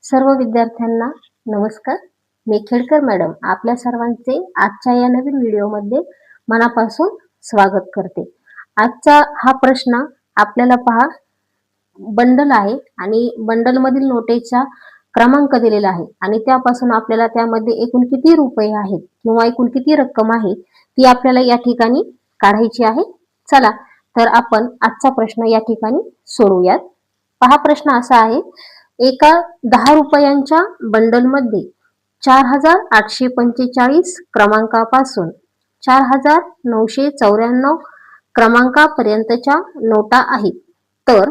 सर्व विद्यार्थ्यांना नमस्कार. मी खेडकर मॅडम आपल्या सर्वांचे आजच्या या नवीन व्हिडिओमध्ये मनापासून स्वागत करते. आजचा हा प्रश्न आपल्याला पहा, बंडल आहे आणि बंडल मधील नोटेचा क्रमांक दिलेला आहे आणि त्यापासून आपल्याला त्यामध्ये एकूण किती रुपये आहेत किंवा एकूण किती रक्कम आहे ती आपल्याला या ठिकाणी काढायची आहे. चला तर आपण आजचा प्रश्न या ठिकाणी सोडवूयात. पहा, प्रश्न असा आहे, एका 10 रुपयांच्या बंडलमध्ये 4845 क्रमांकापासून 4994 क्रमांकापर्यंतच्या नोटा आहेत, तर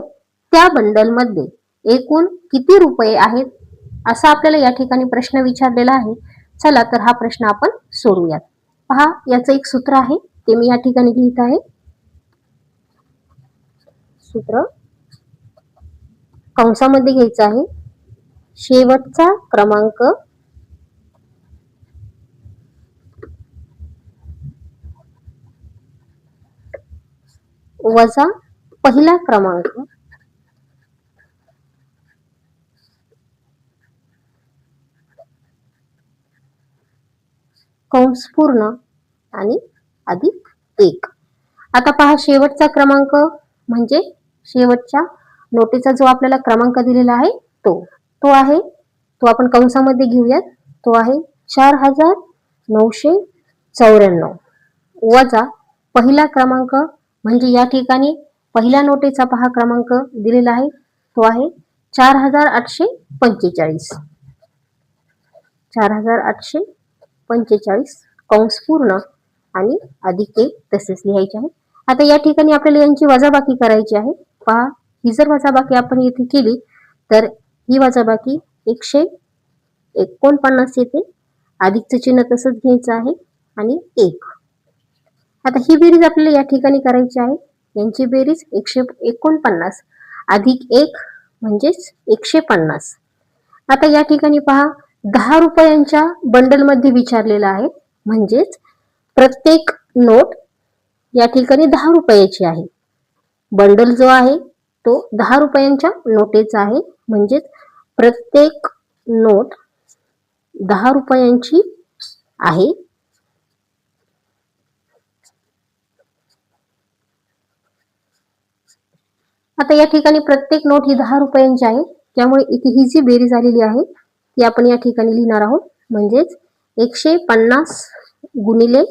त्या बंडलमध्ये एकूण किती रुपये आहेत असा आपल्याला या ठिकाणी प्रश्न विचारलेला आहे. चला तर हा प्रश्न आपण सोडवूयात. पहा, याचं एक सूत्र आहे ते मी या ठिकाणी लिहित आहे. सूत्र कंसामध्ये घ्यायचं आहे, शेवटचा क्रमांक वजा पहिला क्रमांक कंस पूर्ण आणि अधिक 1. आता पहा, शेवटचा क्रमांक म्हणजे शेवटच्या नोटेचा जो आपल्याला क्रमांक दिलेला आहे तो आहे, तो आपण कंसामध्ये घेऊयात, तो आहे 4994 वजा पहिला क्रमांक म्हणजे या ठिकाणी पहिल्या नोटेचा पहा क्रमांक दिलेला आहे, तो आहे 4845. 4845 कंस पूर्ण आणि अधिक 1 तसेच लिहायचे आहे. आता या ठिकाणी आपल्याला यांची वजाबाकी करायची आहे. पहा, ही जर वजाबाकी आपण येथे केली तर ही वजाबाकी 149 येते, अधिकचं चिन्ह तसंच घ्यायचं आहे आणि 1. आता ही बेरीज आपल्याला या ठिकाणी करायची आहे. यांची बेरीज 149 अधिक 1 म्हणजेच 150. आता या ठिकाणी पहा, 10 रुपयांच्या बंडल मध्ये विचारलेलं आहे, म्हणजेच प्रत्येक नोट या ठिकाणी 10 रुपयाची आहे. बंडल जो आहे तो 10 रुपयांच्या नोटेचा आहे, म्हणजेच प्रत्येक नोट 10 रुपयांची आहे. आता या ठिकाणी प्रत्येक नोट ही 10 रुपयांची आहे, त्यामुळे इथे ही जी बेरीज आलेली आहे ती आपण या ठिकाणी लिहिणार आहोत, म्हणजेच 150 गुणिले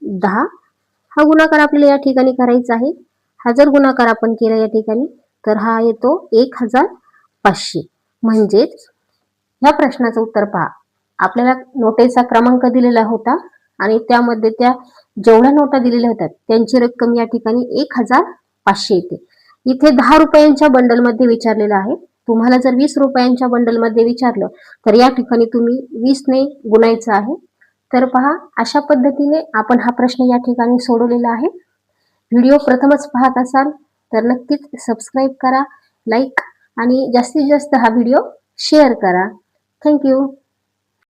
10 हा गुणाकार आपल्याला या ठिकाणी करायचा आहे. हा जर गुणाकार आपण केला या ठिकाणी तर हा येतो 1500. म्हणजेच ह्या प्रश्नाचं उत्तर पहा, आपल्याला नोटेचा क्रमांक दिलेला होता आणि त्यामध्ये त्या जेवढ्या नोटा दिलेल्या होत्या त्यांची रक्कम या ठिकाणी 1500 येते. इथे 10 रुपयांच्या बंडल मध्ये विचारलेलं आहे. तुम्हाला जर 20 रुपयांच्या बंडल मध्ये विचारलं तर या ठिकाणी तुम्ही 20 ने गुणायचं आहे. तर पहा, अशा पद्धतीने आपण हा प्रश्न या ठिकाणी सोडवलेला आहे. व्हिडिओ प्रथमच पाहत असाल तर नक्कीच सबस्क्राईब करा, लाईक आणि जास्तीत जास्त हा व्हिडिओ शेअर करा. थँक्यू.